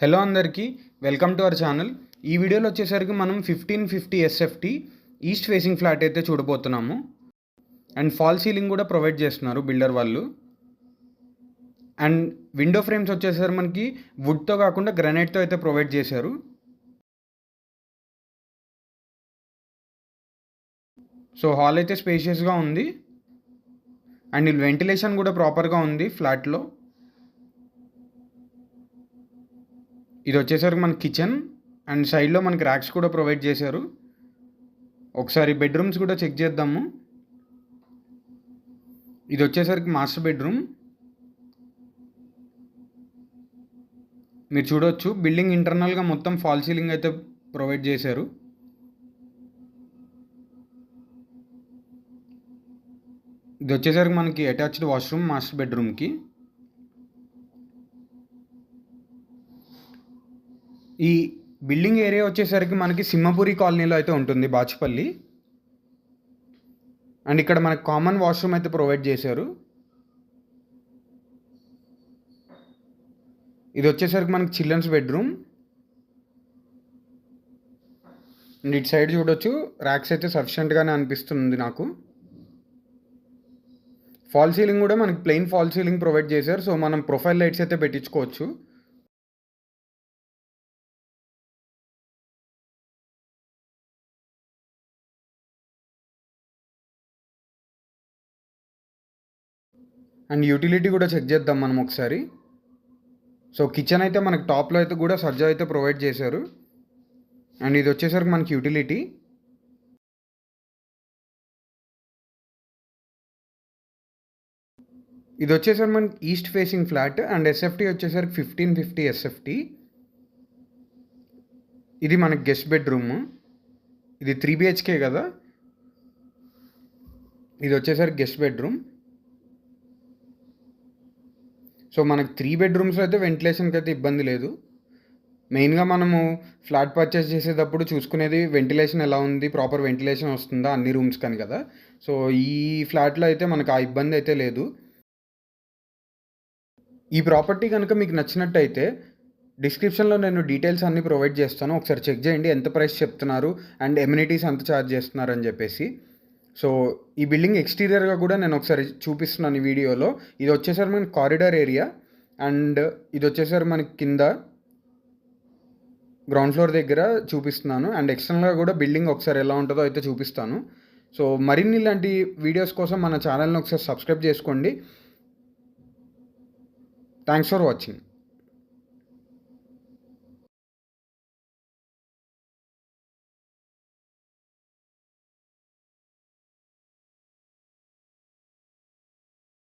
Hello అందరికీ welcome to our channel. ఈ వీడియోలో వచ్చేసరికి మనం 1550 ఎస్ఎఫ్టీ ఈస్ట్ ఫేసింగ్ ఫ్లాట్ అయితే చూడబోతున్నాము. అండ్ ఫాల్ సీలింగ్ కూడా ప్రొవైడ్ చేస్తున్నారు బిల్డర్ వాళ్ళు. అండ్ విండో ఫ్రేమ్స్ వచ్చేసరికి మనకి వుడ్తో కాకుండా గ్రానైట్తో అయితే ప్రొవైడ్ చేశారు. సో హాల్ అయితే స్పేషియస్గా ఉంది. అండ్ వెంటిలేషన్ కూడా ప్రాపర్గా ఉంది ఫ్లాట్లో. ఇది వచ్చేసరికి మన కిచెన్ అండ్ సైడ్లో మనకి ర్యాక్స్ కూడా ప్రొవైడ్ చేశారు. ఒకసారి బెడ్రూమ్స్ కూడా చెక్ చేద్దాము. ఇది వచ్చేసరికి మాస్టర్ బెడ్రూమ్. మీరు చూడవచ్చు బిల్డింగ్ ఇంటర్నల్గా మొత్తం ఫాల్ సీలింగ్ అయితే ప్రొవైడ్ చేశారు. ఇది వచ్చేసరికి మనకి అటాచ్డ్ వాష్రూమ్ మాస్టర్ బెడ్రూమ్కి. ఈ బిల్డింగ్ ఏరియా వచ్చేసరికి మనకి సింహపురి కాలనీలో అయితే ఉంటుంది, బాచుపల్లి. అండ్ ఇక్కడ మనకి కామన్ వాష్రూమ్ అయితే ప్రొవైడ్ చేశారు. ఇది వచ్చేసరికి మనకి చిల్డ్రన్స్ బెడ్రూమ్. అండ్ ఇటు సైడ్ చూడొచ్చు ర్యాక్స్ అయితే సఫిషియెంట్గానే అనిపిస్తుంది నాకు. ఫాల్ సీలింగ్ కూడా మనకి ప్లెయిన్ ఫాల్ సీలింగ్ ప్రొవైడ్ చేశారు. సో మనం ప్రొఫైల్ లైట్స్ అయితే పెట్టించుకోవచ్చు. అండ్ యూటిలిటీ కూడా చెక్ చేద్దాం మనం ఒకసారి. సో కిచెన్ అయితే మనకి టాప్లో అయితే కూడా సజ్జా అయితే ప్రొవైడ్ చేశారు. అండ్ ఇది వచ్చేసరికి మనకి యూటిలిటీ. ఇది వచ్చేసరికి మనకి east facing flat. And SFT వచ్చేసరికి 1550 ఎస్ఎఫ్టీ. ఇది మనకి గెస్ట్ బెడ్రూమ్. ఇది 3 BHK కదా. ఇది వచ్చేసరికి గెస్ట్ బెడ్రూమ్. సో మనకి 3 బెడ్రూమ్స్లో అయితే వెంటిలేషన్కి అయితే ఇబ్బంది లేదు. మెయిన్గా మనము ఫ్లాట్ పర్చేస్ చేసేటప్పుడు చూసుకునేది వెంటిలేషన్ ఎలా ఉంది, ప్రాపర్ వెంటిలేషన్ వస్తుందా అన్ని రూమ్స్ కానీ కదా. సో ఈ ఫ్లాట్లో అయితే మనకు ఆ ఇబ్బంది అయితే లేదు. ఈ ప్రాపర్టీ కనుక మీకు నచ్చినట్టయితే డిస్క్రిప్షన్లో నేను డీటెయిల్స్ అన్నీ ప్రొవైడ్ చేస్తాను. ఒకసారి చెక్ చేయండి ఎంత ప్రైస్ చెప్తున్నారు అండ్ ఎమ్యూనిటీస్ ఎంత ఛార్జ్ చేస్తున్నారు అని చెప్పేసి. సో ఈ బిల్డింగ్ ఎక్స్టీరియర్గా కూడా నేను ఒకసారి చూపిస్తున్నాను ఈ వీడియోలో. ఇది వచ్చేసరికి మనకి కారిడార్ ఏరియా. అండ్ ఇది వచ్చేసరికి మనకి కింద గ్రౌండ్ ఫ్లోర్ దగ్గర చూపిస్తున్నాను. అండ్ ఎక్స్టర్నల్గా కూడా బిల్డింగ్ ఒకసారి ఎలా ఉంటుందో అయితే చూపిస్తాను. సో మరిన్ని ఇలాంటి వీడియోస్ కోసం మన ఛానల్ని ఒకసారి సబ్స్క్రైబ్ చేసుకోండి. Thanks for watching.